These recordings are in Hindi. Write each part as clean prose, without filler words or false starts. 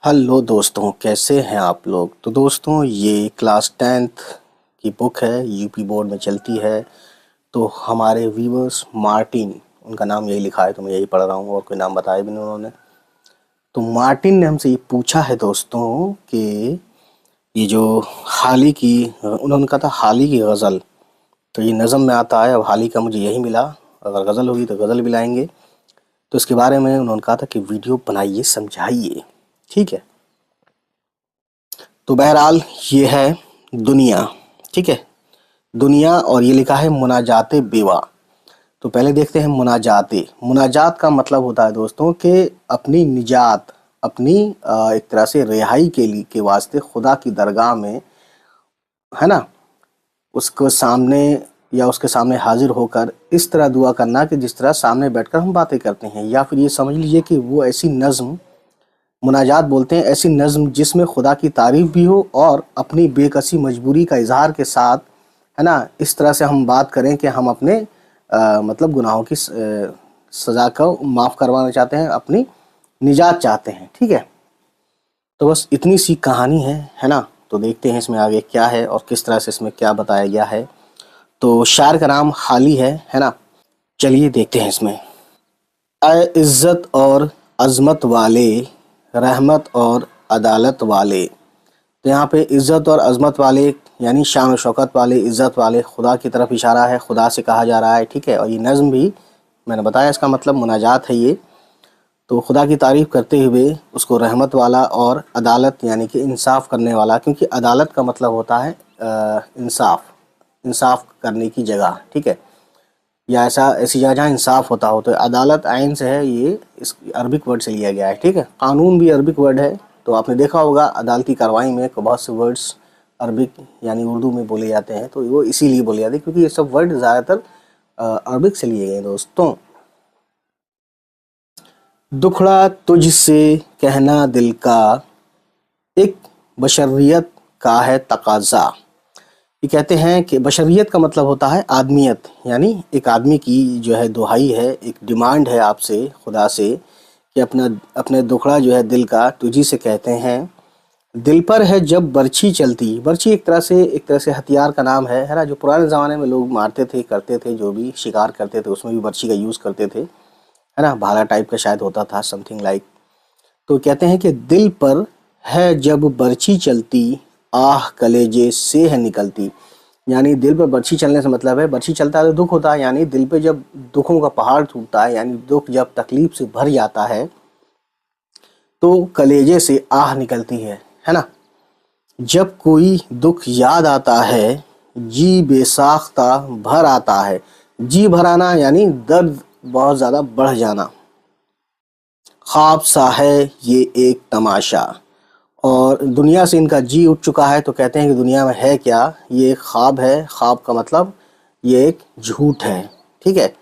हेलो दोस्तों, कैसे हैं आप लोग। तो दोस्तों, ये क्लास 10th की बुक है, यूपी बोर्ड में चलती है। तो हमारे व्यूअर्स मार्टिन, उनका नाम यही लिखा है तो मैं यही पढ़ रहा हूँ और कोई नाम बताया भी नहीं उन्होंने। तो मार्टिन ने हमसे ये पूछा है दोस्तों कि ये जो हाल ही की, उन्होंने कहा था हाल ही की गज़ल, तो ये नज़म में आता है। अब हाल ही का मुझे यही मिला, अगर गज़ल होगी तो गज़ल भी लाएंगे। तो इसके बारे में उन्होंने कहा था कि वीडियो बनाइए, समझाइए। ठीक है। तो बहरहाल ये है दुनिया। ठीक है, दुनिया, और ये लिखा है मुनाजाते बेवा। तो पहले देखते हैं मुनाजाते। मुनाजात का मतलब होता है दोस्तों कि अपनी निजात, अपनी एक तरह से रिहाई के लिए के वास्ते खुदा की दरगाह में, है ना, उसको सामने या उसके सामने हाजिर होकर इस तरह दुआ करना कि जिस तरह सामने बैठकर हम बातें करते हैं। या फिर ये समझ लीजिए कि वो ऐसी नज़्म, मुनाजात बोलते हैं ऐसी नज़्म जिसमें खुदा की तारीफ़ भी हो और अपनी बेकसी मजबूरी का इजहार के साथ, है ना, इस तरह से हम बात करें कि हम अपने मतलब गुनाहों की सज़ा को माफ़ करवाना चाहते हैं, अपनी निजात चाहते हैं। ठीक है। तो बस इतनी सी कहानी है ना। तो देखते हैं इसमें आगे क्या है और किस तरह से इसमें क्या बताया गया है। तो शायर का नाम हाली है ना। चलिए देखते हैं इसमें। आए इज़्ज़त और अज़मत वाले, रहमत और अदालत वाले। तो यहाँ पे इज़्ज़त और अज़मत वाले यानी शान और शौकत वाले, इज़्ज़त वाले, खुदा की तरफ इशारा है, खुदा से कहा जा रहा है। ठीक है। और ये नज़्म भी मैंने बताया, इसका मतलब मुनाजात है ये। तो खुदा की तारीफ़ करते हुए उसको रहमत वाला और अदालत यानी कि इंसाफ करने वाला, क्योंकि अदालत का मतलब होता है इंसाफ, इंसाफ करने की जगह। ठीक है। या ऐसी जगह जहाँ इंसाफ होता हो। तो अदालत आइन से है, ये इस अरबिक वर्ड से लिया गया है। ठीक है। कानून भी अरबिक वर्ड है। तो आपने देखा होगा अदालती कार्रवाई में बहुत से वर्ड्स अरबिक यानी उर्दू में बोले जाते हैं। तो वो इसीलिए बोले जाते हैं क्योंकि ये सब वर्ड ज़्यादातर अरबिक से लिए गए हैं दोस्तों। दुखड़ा तुझसे कहना दिल का, एक बशरियत का है तकाजा। ये कहते हैं कि बशरियत का मतलब होता है आदमियत, यानी एक आदमी की जो है दुहाई है, एक डिमांड है आपसे, खुदा से, कि अपना अपने दुखड़ा जो है दिल का तुझी से कहते हैं। दिल पर है जब बर्छी चलती। बर्छी एक तरह से हथियार का नाम है ना, जो पुराने ज़माने में लोग मारते थे, करते थे, जो भी शिकार करते थे उसमें भी बर्छी का यूज़ करते थे, है ना। भाला टाइप का शायद होता था, समथिंग लाइक। तो कहते हैं कि दिल पर है जब बर्छी चलती, आह कलेजे से है निकलती। यानी दिल पर बर्छी चलने से मतलब है, बर्छी चलता है तो दुख होता है, यानी दिल पे जब दुखों का पहाड़ टूटता है, यानी दुख जब तकलीफ से भर जाता है तो कलेजे से आह निकलती है ना। जब कोई दुख याद आता है, जी बेसाख्ता भर आता है। जी भराना यानी दर्द बहुत ज़्यादा बढ़ जाना। ख्वाब सा है ये एक तमाशा, और दुनिया से इनका जी उठ चुका है। तो कहते हैं कि दुनिया में है क्या, ये एक ख्वाब है। ख्वाब का मतलब ये एक झूठ है। ठीक है।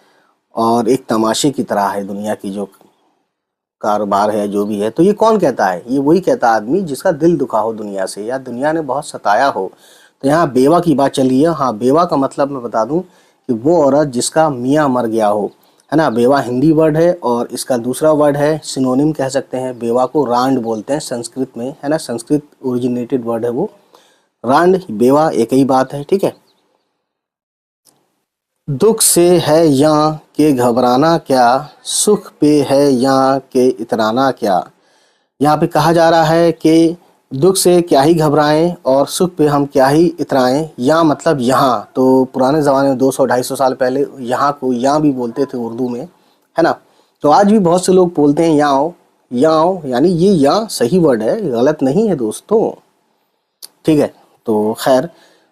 और एक तमाशे की तरह है दुनिया की जो कारोबार है, जो भी है। तो ये कौन कहता है, ये वही कहता है आदमी जिसका दिल दुखा हो दुनिया से, या दुनिया ने बहुत सताया हो। तो यहाँ बेवा की बात चली है। हाँ, बेवा का मतलब मैं बता दूं कि वो औरत जिसका मियाँ मर गया हो, है ना। बेवा हिंदी वर्ड है और इसका दूसरा वर्ड है, सिनोनिम कह सकते हैं। बेवा को रांड बोलते हैं संस्कृत में, है ना। संस्कृत ओरिजिनेटेड वर्ड है वो। रांड बेवा एक ही बात है। ठीक है। दुख से है यहाँ के घबराना क्या, सुख पे है यहाँ के इतराना क्या। यहाँ पे कहा जा रहा है कि दुख से क्या ही घबराएं और सुख पे हम क्या ही इतराएं। यहाँ मतलब यहाँ, तो पुराने ज़माने में 200-250 साल पहले यहाँ को यहाँ भी बोलते थे उर्दू में, है ना। तो आज भी बहुत से लोग बोलते हैं यहाँ आओ, यानी ये यहाँ सही वर्ड है, गलत नहीं है दोस्तों। ठीक है। तो खैर,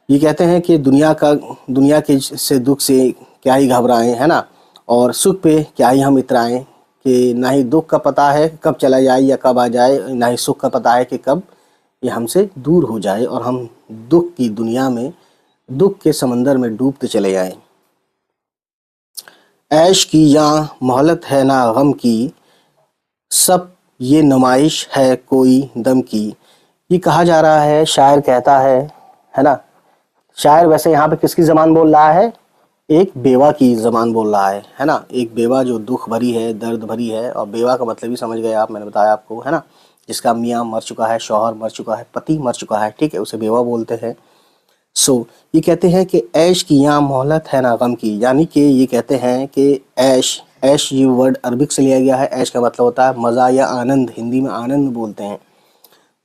ये कहते हैं कि दुनिया के से दुख से क्या ही घबराएं, है ना, और सुख पे क्या ही हम इतराएं, कि ना ही दुख का पता है कब चला जाए या कब आ जाए, ना ही सुख का पता है कि कब ये हमसे दूर हो जाए और हम दुख की दुनिया में, दुख के समंदर में डूबते चले जाएं। ऐश की यहाँ मोहलत है ना गम की, सब ये नुमाइश है कोई दम की। ये कहा जा रहा है, शायर कहता है ना। शायर वैसे यहाँ पे किसकी ज़बान बोल रहा है, एक बेवा की ज़बान बोल रहा है ना। एक बेवा जो दुख भरी है, दर्द भरी है। और बेवा का मतलब ही समझ गए आप, मैंने बताया आपको, है ना। जिसका मियाँ मर चुका है, शौहर मर चुका है, पति मर चुका है, ठीक है, उसे बेवा बोलते हैं। ये कहते हैं कि ऐश की यहाँ मोहलत है ना गम की, यानी कि ये कहते हैं कि ऐश, ऐश ये वर्ड अरबिक से लिया गया है। ऐश का मतलब होता है मज़ा या आनंद, हिंदी में आनंद बोलते हैं।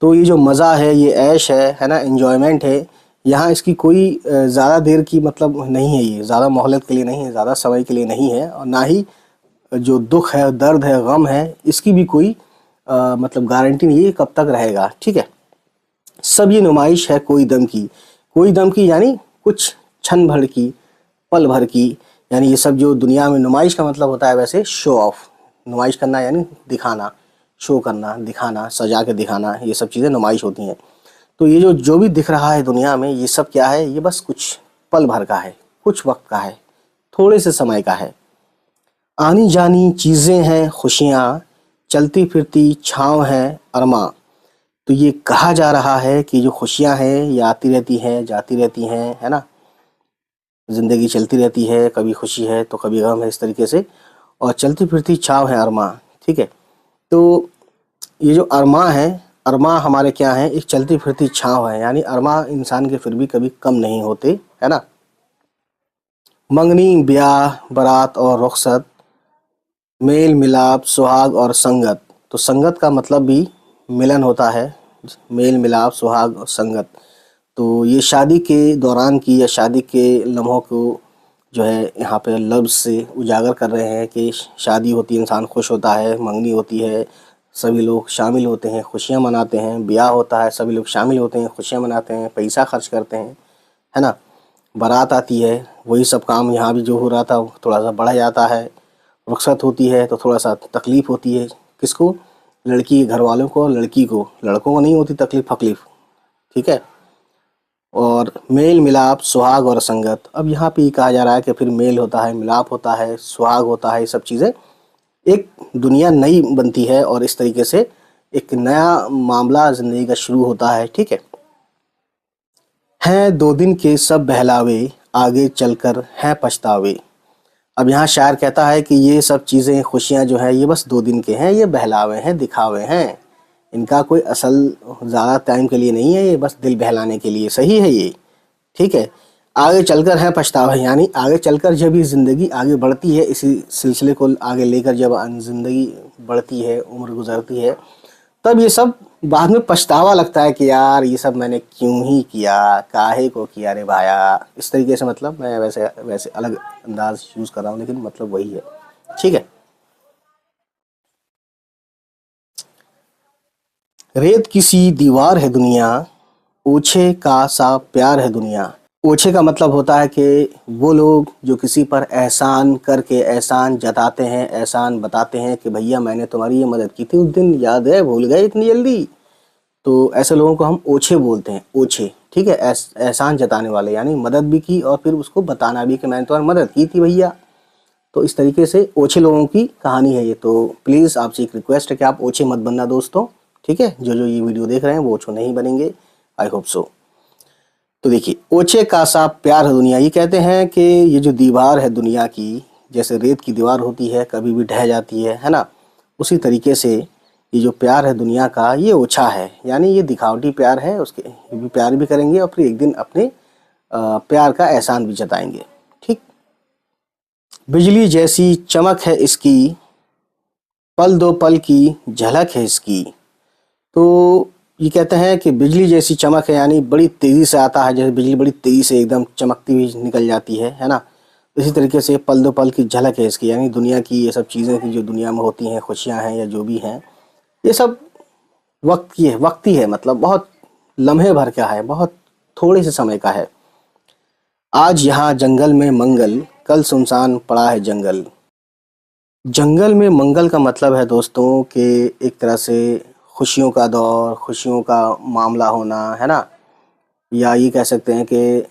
तो ये जो मज़ा है, ये ऐश है ना, एन्जॉयमेंट है, यहाँ इसकी कोई ज़्यादा देर की मतलब नहीं है, ये ज़्यादा मोहलत के लिए नहीं है, ज़्यादा समय के लिए नहीं है, और ना ही जो दुख है, दर्द है, गम है, इसकी भी कोई मतलब गारंटी नहीं है कब तक रहेगा, ठीक है। सब ये नुमाइश है कोई दम की, कोई दम की यानी कुछ क्षण भर की, पल भर की, यानी ये सब जो दुनिया में नुमाइश का मतलब होता है वैसे शो ऑफ, नुमाइश करना यानी दिखाना, शो करना, दिखाना, सजा के दिखाना, ये सब चीज़ें नुमाइश होती हैं। तो ये जो भी दिख रहा है दुनिया में, ये सब क्या है, ये बस कुछ पल भर का है, कुछ वक्त का है, थोड़े से समय का है। आनी जानी चीज़ें हैं खुशियाँ, चलती फिरती छाँव है अरमा। तो ये कहा जा रहा है कि जो खुशियाँ हैं ये आती रहती हैं, जाती रहती हैं, है ना, ज़िंदगी चलती रहती है, कभी खुशी है तो कभी गम है, इस तरीके से, और चलती फिरती छाँव है अरमा, ठीक है। तो ये जो अरमा है, अरमा हमारे क्या है, एक चलती फिरती छाँव है, यानी अरमा इंसान के फिर भी कभी कम नहीं होते, है ना। मंगनी, ब्याह, बारात और रुखसत, मेल मिलाप, सुहाग और संगत। तो संगत का मतलब भी मिलन होता है, मेल मिलाप, सुहाग और संगत। तो ये शादी के दौरान की या शादी के लम्हों को जो है यहाँ पे लफ्ज़ से उजागर कर रहे हैं कि शादी होती है, इंसान खुश होता है, मंगनी होती है, सभी लोग शामिल होते हैं, खुशियाँ मनाते हैं, ब्याह होता है, सभी लोग शामिल होते हैं, खुशियाँ मनाते हैं, पैसा खर्च करते हैं, है ना। बारात आती है, वही सब काम यहाँ भी जो हो रहा था थोड़ा सा बढ़ जाता है। रुखसत होती है तो थोड़ा सा तकलीफ़ होती है, किसको, लड़की के घर वालों को, लड़की को, लड़कों को नहीं होती तकलीफ़, ठीक है। और मेल मिलाप, सुहाग और संगत। अब यहाँ पे ये कहा जा रहा है कि फिर मेल होता है, मिलाप होता है, सुहाग होता है, ये सब चीज़ें, एक दुनिया नई बनती है और इस तरीके से एक नया मामला ज़िंदगी का शुरू होता है, ठीक है। हैं 2 दिन के सब बहलावे, आगे चलकर हैं पछतावे। अब यहाँ शायर कहता है कि ये सब चीज़ें, खुशियाँ जो है, ये बस 2 दिन के हैं, ये बहलावे हैं, दिखावे हैं, इनका कोई असल ज़्यादा टाइम के लिए नहीं है, ये बस दिल बहलाने के लिए सही है ये, ठीक है। आगे चलकर है पछतावा, यानी आगे चलकर जब ये ज़िंदगी आगे बढ़ती है, इसी सिलसिले को आगे लेकर जब ज़िंदगी बढ़ती है, उम्र गुजरती है, तब ये सब बाद में पछतावा लगता है कि यार ये सब मैंने क्यों ही किया, काहे को किया रे भाया, इस तरीके से, मतलब मैं वैसे अलग अंदाज यूज़ कर रहा हूँ, लेकिन मतलब वही है, ठीक है। रेत किसी दीवार है दुनिया, ओछे का सा प्यार है दुनिया। ओछे का मतलब होता है कि वो लोग जो किसी पर एहसान करके एहसान जताते हैं, एहसान बताते हैं कि भैया मैंने तुम्हारी ये मदद की थी उस दिन, याद है, भूल गए इतनी जल्दी। तो ऐसे लोगों को हम ओछे बोलते हैं, ओछे, ठीक है। एहसान जताने वाले, यानी मदद भी की और फिर उसको बताना भी कि मैंने तुम्हारी मदद की थी भैया। तो इस तरीके से ओछे लोगों की कहानी है ये। तो प्लीज़ आपसे एक रिक्वेस्ट है कि आप ओछे मत बनना दोस्तों, ठीक है। जो ये वीडियो देख रहे हैं वो ओछो नहीं बनेंगे, आई होप सो। तो देखिए, ओछे का सा प्यार है दुनिया, ये कहते हैं कि ये जो दीवार है दुनिया की, जैसे रेत की दीवार होती है, कभी भी ढह जाती है ना, उसी तरीके से ये जो प्यार है दुनिया का, ये ओछा है, यानी ये दिखावटी प्यार है, उसके ये भी प्यार भी करेंगे और फिर एक दिन अपने प्यार का एहसान भी जताएंगे, ठीक। बिजली जैसी चमक है इसकी, पल दो पल की झलक है इसकी। तो ये कहते हैं कि बिजली जैसी चमक है, यानी बड़ी तेज़ी से आता है, जैसे बिजली बड़ी तेज़ी से एकदम चमकती हुई निकल जाती है ना। इसी तरीके से पल दो पल की झलक है इसकी, यानी दुनिया की ये सब चीज़ें की जो दुनिया में होती हैं, खुशियाँ हैं या जो भी हैं, ये सब वक्ती है, मतलब बहुत लम्हे भर का है, बहुत थोड़े से समय का है। आज यहाँ जंगल में मंगल, कल सुनसान पड़ा है जंगल। जंगल में मंगल का मतलब है दोस्तों कि एक तरह से खुशियों का दौर, खुशियों का मामला होना, है ना, या ये कह सकते हैं कि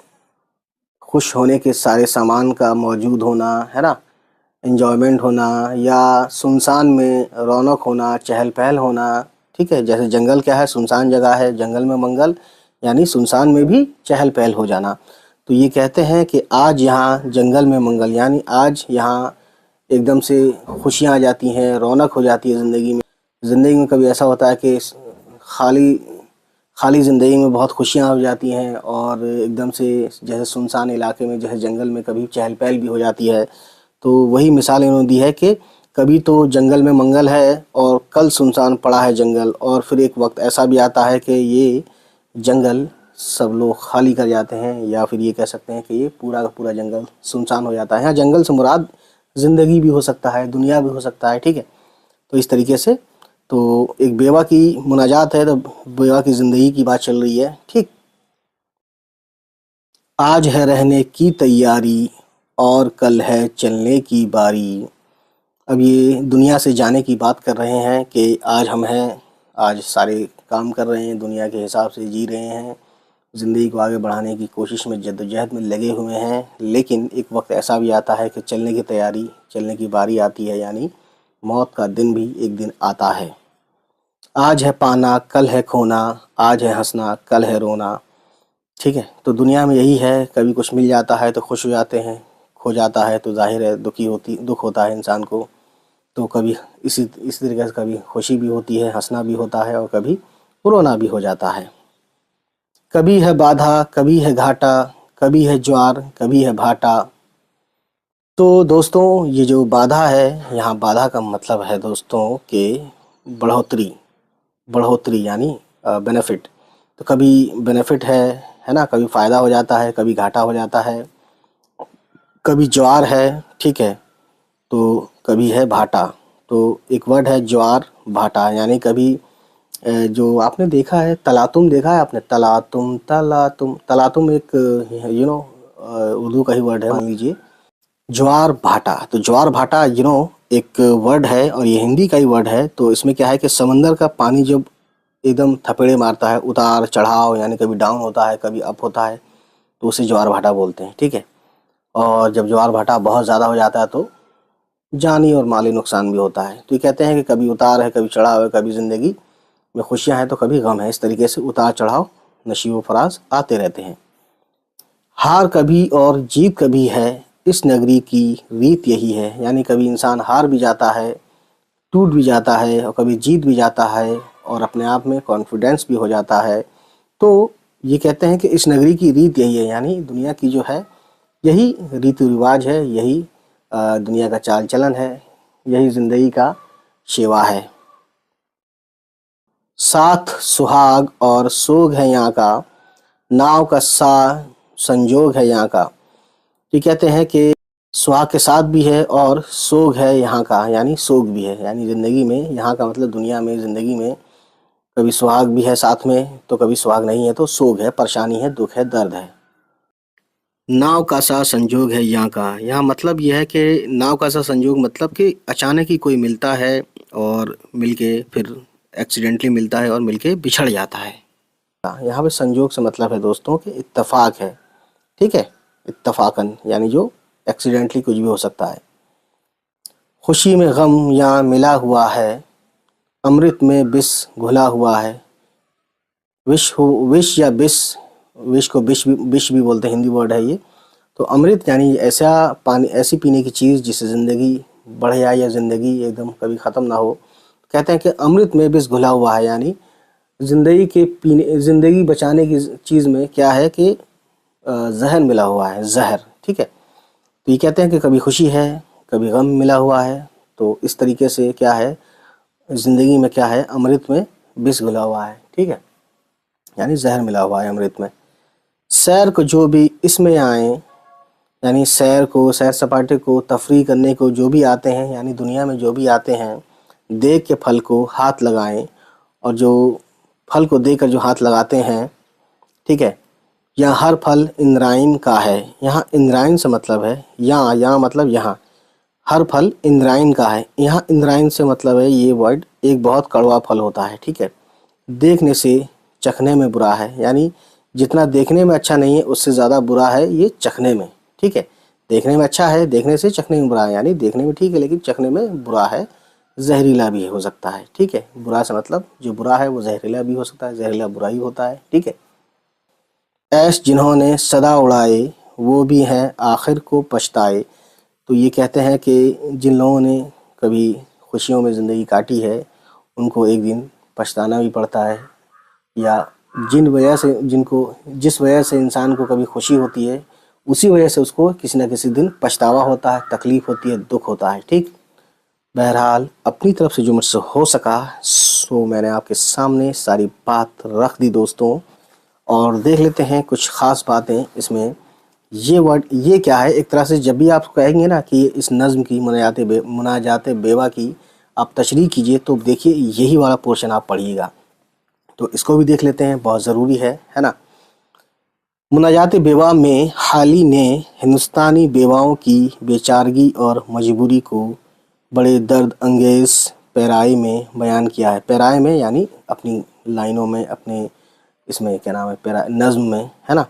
खुश होने के सारे सामान का मौजूद होना, है ना, एन्जॉयमेंट होना, या सुनसान में रौनक होना, चहल पहल होना, ठीक है। जैसे जंगल क्या है, सुनसान जगह है, जंगल में मंगल यानी सुनसान में भी चहल पहल हो जाना। तो ये कहते हैं कि आज यहाँ जंगल में मंगल, यानी आज यहाँ एकदम से खुशियाँ आ जाती हैं, रौनक हो जाती है ज़िंदगी में। ज़िंदगी में कभी ऐसा होता है कि खाली खाली ज़िंदगी में बहुत खुशियाँ हो जाती हैं और एकदम से जैसे सुनसान इलाके में जैसे जंगल में कभी चहल पहल भी हो जाती है। तो वही मिसाल इन्होंने दी है कि कभी तो जंगल में मंगल है और कल सुनसान पड़ा है जंगल, और फिर एक वक्त ऐसा भी आता है कि ये जंगल सब लोग खाली कर जाते हैं, या फिर ये कह सकते हैं कि ये पूरा का पूरा जंगल सुनसान हो जाता है। यहाँ जंगल से मुराद ज़िंदगी भी हो सकता है, दुनिया भी हो सकता है, ठीक है। तो इस तरीके से तो एक बेवा की मुनाजात है, तो बेवा की ज़िंदगी की बात चल रही है, ठीक। आज है रहने की तैयारी और कल है चलने की बारी। अब ये दुनिया से जाने की बात कर रहे हैं कि आज हम हैं, आज सारे काम कर रहे हैं, दुनिया के हिसाब से जी रहे हैं, ज़िंदगी को आगे बढ़ाने की कोशिश में जद्दोजहद में लगे हुए हैं। लेकिन एक वक्त ऐसा भी आता है कि चलने की तैयारी, चलने की बारी आती है, यानी मौत का दिन भी एक दिन आता है। आज है पाना कल है खोना, आज है हंसना कल है रोना, ठीक है। तो दुनिया में यही है, कभी कुछ मिल जाता है तो खुश हो जाते हैं, खो जाता है तो जाहिर है दुख होता है इंसान को। तो कभी इस तरीके से कभी खुशी भी होती है, हंसना भी होता है, और कभी रोना भी हो जाता है। कभी है बाधा कभी है घाटा, कभी है ज्वार कभी है भाटा। तो दोस्तों ये जो बाधा है, यहाँ बाधा का मतलब है दोस्तों कि बढ़ोतरी, बढ़ोतरी यानी बेनिफिट। तो कभी बेनिफिट है ना, कभी फ़ायदा हो जाता है, कभी घाटा हो जाता है, कभी ज्वार है, ठीक है, तो कभी है भाटा। तो एक वर्ड है ज्वार भाटा, यानी कभी जो आपने देखा है तलातुम, देखा है आपने तलातुम, तलातुम, तलातुम एक उर्दू का ही वर्ड है, मान लीजिए ज्वार भाटा। तो ज्वार भाटा एक वर्ड है और ये हिंदी का ही वर्ड है। तो इसमें क्या है कि समंदर का पानी जब एकदम थपेड़े मारता है, उतार चढ़ाव, यानी कभी डाउन होता है कभी अप होता है, तो उसे ज्वार भाटा बोलते हैं, ठीक है। और जब ज्वार भाटा बहुत ज़्यादा हो जाता है तो जानी और माली नुकसान भी होता है। तो ये कहते हैं कि कभी उतार है कभी चढ़ाव है, कभी ज़िंदगी में खुशियाँ हैं तो कभी गम है। इस तरीके से उतार चढ़ाव नशीब व फराज आते रहते हैं। हार कभी और जीत कभी है, इस नगरी की रीत यही है, यानी कभी इंसान हार भी जाता है, टूट भी जाता है, और कभी जीत भी जाता है, और अपने आप में कॉन्फिडेंस भी हो जाता है। तो ये कहते हैं कि इस नगरी की रीत यही है, यानी दुनिया की जो है यही रीति रिवाज है, यही दुनिया का चाल चलन है, यही ज़िंदगी का शेवा है। साथ सुहाग और सोग है यहाँ का, नाव का सा संजोग है यहाँ का। ये कहते हैं कि सुहाग के साथ भी है और सोग है यहाँ का, यानी सोग भी है, यानी ज़िंदगी में, यहाँ का मतलब दुनिया में, ज़िंदगी में कभी सुहाग भी है साथ में तो कभी सुहाग नहीं है, तो सोग है, परेशानी है, दुख है, दर्द है। नाव का सा संजोग है यहाँ का, यहाँ मतलब यह है कि नाव का सा संजोग मतलब कि अचानक ही कोई मिलता है और मिलके फिर एक्सीडेंटली मिलता है और मिलके बिछड़ जाता है। यहाँ पे संजोग से मतलब है दोस्तों कि इत्तेफाक है, ठीक है, इत्तफाकन, यानी जो एक्सीडेंटली कुछ भी हो सकता है। खुशी में गम यहाँ मिला हुआ है, अमृत में विष घुला हुआ है। विष या विष, विष को विष भी बोलते हैं, हिंदी वर्ड है ये। तो अमृत यानी ऐसा पानी, ऐसी पीने की चीज़ जिससे ज़िंदगी बढ़ जाए या ज़िंदगी एकदम कभी ख़त्म ना हो। कहते हैं कि अमृत में विष घुला हुआ है, यानी ज़िंदगी के पीने, ज़िंदगी बचाने की चीज़ में क्या है कि जहर मिला हुआ है, जहर, ठीक है। तो ये कहते हैं कि कभी खुशी है कभी गम मिला हुआ है। तो इस तरीके से क्या है, ज़िंदगी में क्या है, अमृत में विष घुला हुआ है, ठीक है, यानी जहर मिला हुआ है अमृत में। सैर को जो भी इसमें आए, यानी सैर को, सैर सपाटे को, तफरीह करने को जो भी आते हैं, यानी दुनिया में जो भी आते हैं, देख के फल को हाथ लगाएं, और जो फल को देकर जो हाथ लगाते हैं, ठीक है, यहाँ हर फल इंद्रायण का है। यहाँ इंद्रायण से मतलब है यहाँ मतलब यहाँ, हर फल इंद्रायण का है। यहाँ इंद्रायण से मतलब है ये वर्ड एक बहुत कड़वा फल होता है, ठीक है। देखने से चखने में बुरा है, यानी जितना देखने में अच्छा नहीं है उससे ज़्यादा बुरा है ये चखने में, ठीक है। देखने में अच्छा है, देखने से चखने में बुरा है, यानी देखने में ठीक है लेकिन चखने में बुरा है, जहरीला भी हो सकता है, ठीक है। बुरा से मतलब जो बुरा है वो जहरीला भी हो सकता है, जहरीला बुरा ही होता है, ठीक है। ऐश जिन्होंने सदा उड़ाए, वो भी हैं आखिर को पछताए। तो ये कहते हैं कि जिन लोगों ने कभी खुशियों में ज़िंदगी काटी है, उनको एक दिन पछताना भी पड़ता है, या जिस वजह से इंसान को कभी खुशी होती है, उसी वजह से उसको किसी न किसी दिन पछतावा होता है, तकलीफ होती है, दुख होता है। ठीक, बहरहाल अपनी तरफ से जो मुझसे हो सका सो मैंने आपके सामने सारी बात रख दी दोस्तों। और देख लेते हैं कुछ ख़ास बातें इसमें। ये वर्ड ये क्या है, एक तरह से जब भी आप कहेंगे ना कि इस नज़्म की मुनाजात बेवा की आप तशरीह कीजिए, तो देखिए यही वाला पोर्शन आप पढ़िएगा। तो इसको भी देख लेते हैं, बहुत ज़रूरी है ना। मुनाजात बेवा में हाली ने हिंदुस्तानी बेवाओं की बेचारगी और मजबूरी को बड़े दर्द अंगेज़ पैराए में बयान किया है। पैराए में यानी अपनी लाइनों में, अपने इसमें क्या नाम है, पैरा नज़्म में, है ना,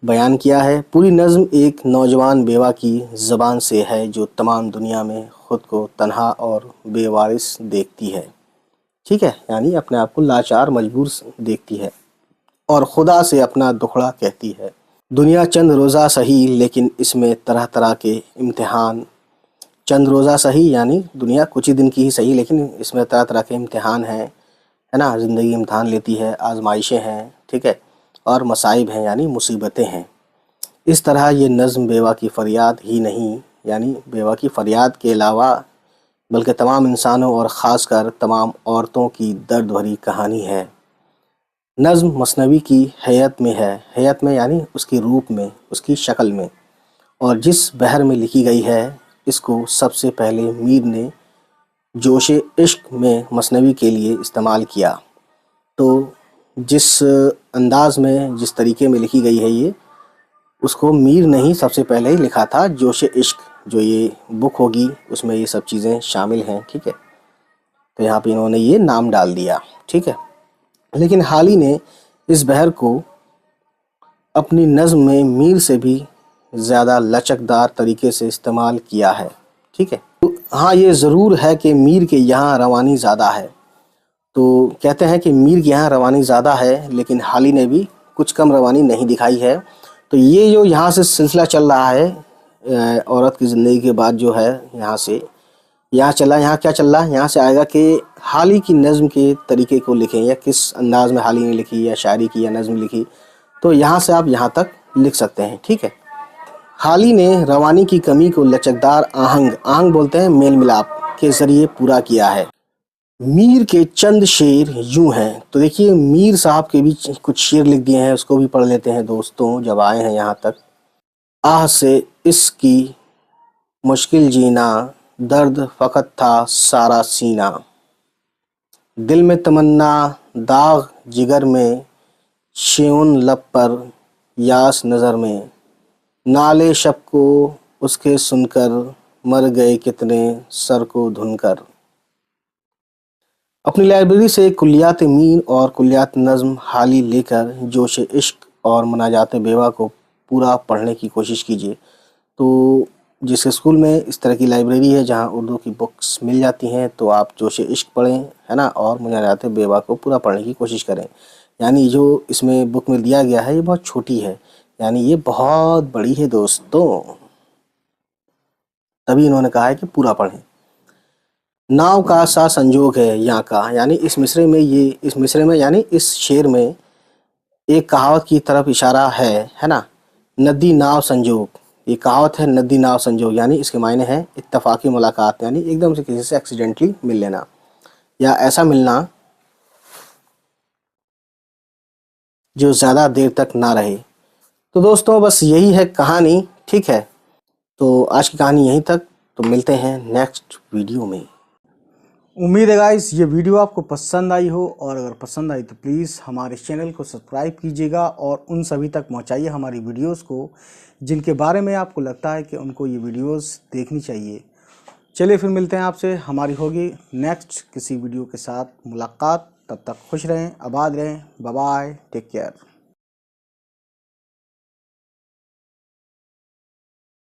बयान किया है। पूरी नज़्म एक नौजवान बेवा की ज़बान से है जो तमाम दुनिया में ख़ुद को तन्हा और बेवारिस देखती है। ठीक है, यानी अपने आप को लाचार मजबूर देखती है और खुदा से अपना दुखड़ा कहती है। दुनिया चंद रोज़ा सही लेकिन इसमें तरह तरह के इम्तिहान। चंद रोज़ा सही यानी दुनिया कुछ ही दिन की ही सही, लेकिन इसमें तरह तरह के इम्तिहान हैं, है ना। ज़िंदगी इम्तिहान लेती है, आजमाइशें हैं, ठीक है, और मसाइब हैं यानी मुसीबतें हैं। इस तरह ये नज़्म बेवा की फ़रियाद ही नहीं, यानी बेवा की फ़रियाद के अलावा बल्कि तमाम इंसानों और ख़ासकर तमाम औरतों की दर्द भरी कहानी है। नज़्म मसनवी की हैयत में है, हैयत में यानी उसकी रूप में, उसकी शक्ल में, और जिस बहर में लिखी गई है इसको सबसे पहले मीर ने जोश इश्क में मसनवी के लिए इस्तेमाल किया। तो जिस अंदाज़ में, जिस तरीके में लिखी गई है ये, उसको मीर ने ही सबसे पहले ही लिखा था। जोश इश्क जो ये बुक होगी उसमें ये सब चीज़ें शामिल हैं, ठीक है। तो यहाँ पे इन्होंने ये नाम डाल दिया, ठीक है। लेकिन हाली ने इस बहर को अपनी नज़्म में मीर से भी ज़्यादा लचकदार तरीके से इस्तेमाल किया है, ठीक है। तो हाँ, ये ज़रूर है कि मीर के यहाँ रवानी ज़्यादा है। तो कहते हैं कि मीर के यहाँ रवानी ज़्यादा है, लेकिन हाली ने भी कुछ कम रवानी नहीं दिखाई है। तो ये जो यहाँ से सिलसिला चल रहा है औरत की ज़िंदगी के बाद जो है, यहाँ क्या चल रहा है, यहाँ से आएगा कि हाली की नज़्म के तरीके को लिखें या किस अंदाज़ में हाली ने लिखी, या शायरी की, या नज़्म लिखी। तो यहाँ से आप यहाँ तक लिख सकते हैं, ठीक है। हाली ने रवानी की कमी को लचकदार आहंग बोलते हैं मेल मिलाप के ज़रिए पूरा किया है। मीर के चंद शेर यूं हैं। तो देखिए मीर साहब के भी कुछ शेर लिख दिए हैं, उसको भी पढ़ लेते हैं दोस्तों जब आए हैं यहाँ तक। आह से इसकी मुश्किल जीना, दर्द फ़कत था सारा सीना, दिल में तमन्ना दाग जिगर में, शेउन लब पर यास नज़र में, नाले शब को उसके सुनकर, मर गए कितने सर को धुनकर। अपनी लाइब्रेरी से कुल्लियात मीर और कुल्लियात नज़्म हाली लेकर जोश इश्क और मुनाजात बेवा को पूरा पढ़ने की कोशिश कीजिए। तो जिस स्कूल में इस तरह की लाइब्रेरी है जहां उर्दू की बुक्स मिल जाती हैं, तो आप जोश इश्क पढ़ें, है ना, और मुनाजात बेवा को पूरा पढ़ने की कोशिश करें। यानी जो इसमें बुक में दिया गया है ये बहुत छोटी है, यानी ये बहुत बड़ी है दोस्तों, तभी इन्होंने कहा है कि पूरा पढ़ें। नाव का सा संजोग है यहाँ का, यानी इस मिसरे में यानी इस शेर में एक कहावत की तरफ इशारा है ना। नदी नाव संजोग, ये कहावत है नदी नाव संजोग, यानी इसके मायने हैं इत्तफाकी मुलाकात, यानी एकदम से किसी से एक्सीडेंटली मिल लेना या ऐसा मिलना जो ज़्यादा देर तक ना रहे। तो दोस्तों बस यही है कहानी, ठीक है। तो आज की कहानी यहीं तक, तो मिलते हैं नेक्स्ट वीडियो में। उम्मीद है गाइस ये वीडियो आपको पसंद आई हो, और अगर पसंद आई तो प्लीज़ हमारे चैनल को सब्सक्राइब कीजिएगा और उन सभी तक पहुंचाइए हमारी वीडियोस को जिनके बारे में आपको लगता है कि उनको ये वीडियोस देखनी चाहिए। चलिए फिर मिलते हैं आपसे, हमारी होगी नेक्स्ट किसी वीडियो के साथ मुलाकात। तब तक खुश रहें, आबाद रहें, बाय बाय, टेक केयर।